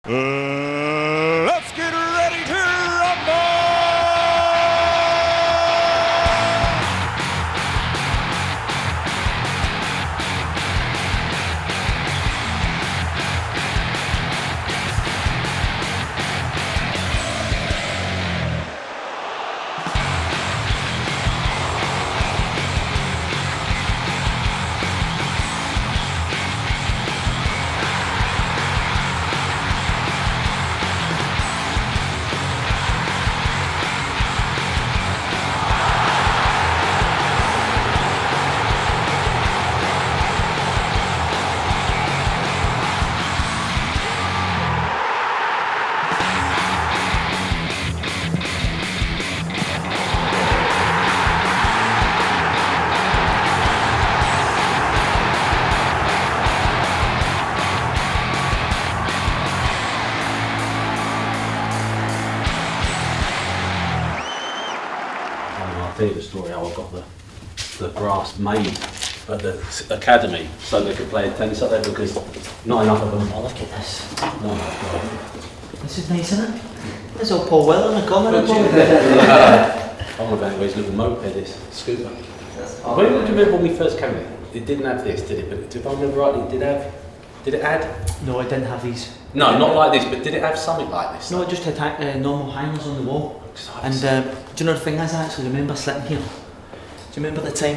Let's get ready to rumble! I'll tell you the story how I got the grass made at the academy so they could play tennis up there because not enough of them. Oh, look at this. No. This is nice, isn't it? There's all Paul Weller in the corner. I'm on about his little moped, this scooter. When do you remember when we first came in? It didn't have this, did it? But if I remember rightly, did it add? No, I didn't have these. No, not like this, but did it have something like this? No, it just had normal hangers on the wall. And do you know the thing is, I actually remember sitting here. Do you remember the time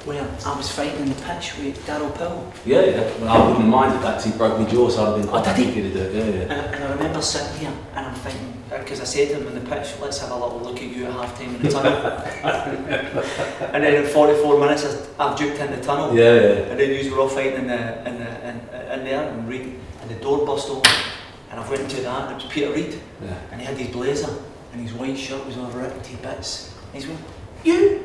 where I was fighting in the pitch with Darryl Powell? Yeah, yeah. Well, I wouldn't mind if that he broke my jaw, so I'd have been quite did he? happy to do it. Yeah, yeah. And I remember sitting here and I'm fighting, because I said to him in the pitch, let's have a little look at you at half time in the tunnel. And then in 44 minutes I've juked in the tunnel. Yeah, yeah. And then you were all fighting in there and Reed, and the door burst open. And I went into that and it was Peter Reid. Yeah. And he had his blazer and his white shirt was all ripped to bits. And he's going, you,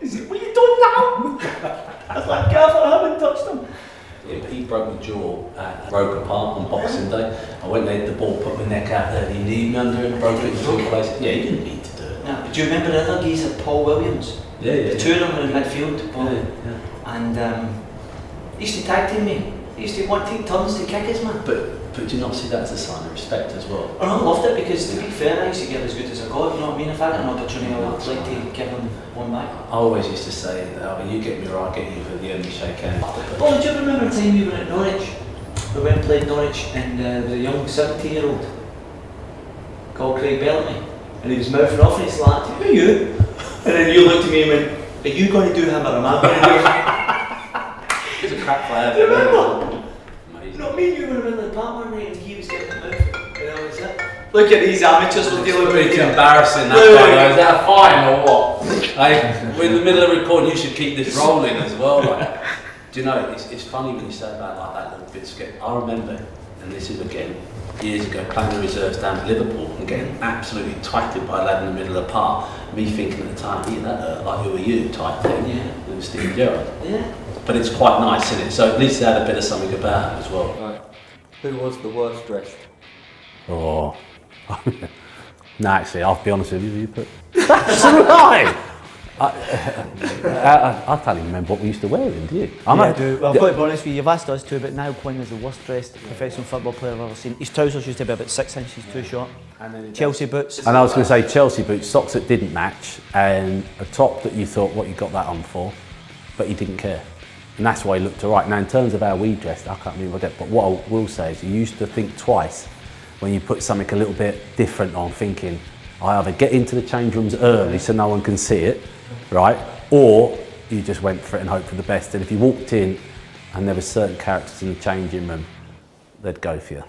is it what you done now? I was like, careful, I haven't touched him. Yeah, he broke my jaw, broke apart on Boxing Day. I went there, the ball put my neck out there, and he kneed me under and broke it in two places. Yeah, he didn't need to do it. No, do you remember the other geezer, Paul Williams? Yeah, yeah. The two of them were in midfield. Paul. Yeah. And he used to tag team me. He used to want to take turns to kick his man. But do you not see that as a sign of respect as well? And I loved it because, to be fair, I used to get as good as I got, you know what I mean? If I had an opportunity, I would like to give him one back. I always used to say, when you get me or I get you for the only shake hand. Oh, do you remember the time we were at Norwich? We went and played Norwich and there was a young 17-year-old called Craig Bellamy. And he was mouthing off and he slapped him, who are you? And then you looked at me and went, are you going to do him or am I going to do him? It's a crap player. Do you remember? Amazing. Not me and you were in the park one night and he was getting the mouth. And that was it. Look at these amateurs we're dealing with. It's embarrassing, that one. Is that a fine or what? We're in the middle of recording, you should keep this rolling as well. Like. Do you know, it's funny when you say about like that little bit skip. I remember, and this is again, years ago, playing the reserves down at Liverpool and getting absolutely twatted by a lad in the middle of the park. Me thinking at the time, yeah, that hurt, like who are you type thing. Yeah. It was Steve Gerrard. Yeah. But it's quite nice, isn't it? So at least it had a bit of something about it as well. Right. Who was the worst dressed? Oh. No, actually, I'll be honest with you, but that's a lie! I can't even remember what we used to wear him, do you? I do. Well, I've got to be honest with you, you've asked us to, but now Quinn is the worst dressed professional football player I've ever seen. His trousers used to be about 6 inches too short. Chelsea boots. And I was going to say Chelsea boots, socks that didn't match, and a top that you thought, what you got that on for, but he didn't care. And that's why he looked alright. Now, in terms of how we dressed, I can't remember that, but what I will say is you used to think twice when you put something a little bit different on, thinking, I either get into the change rooms early so no one can see it, right? Or you just went for it and hoped for the best. And if you walked in and there were certain characters in the changing room, they'd go for you.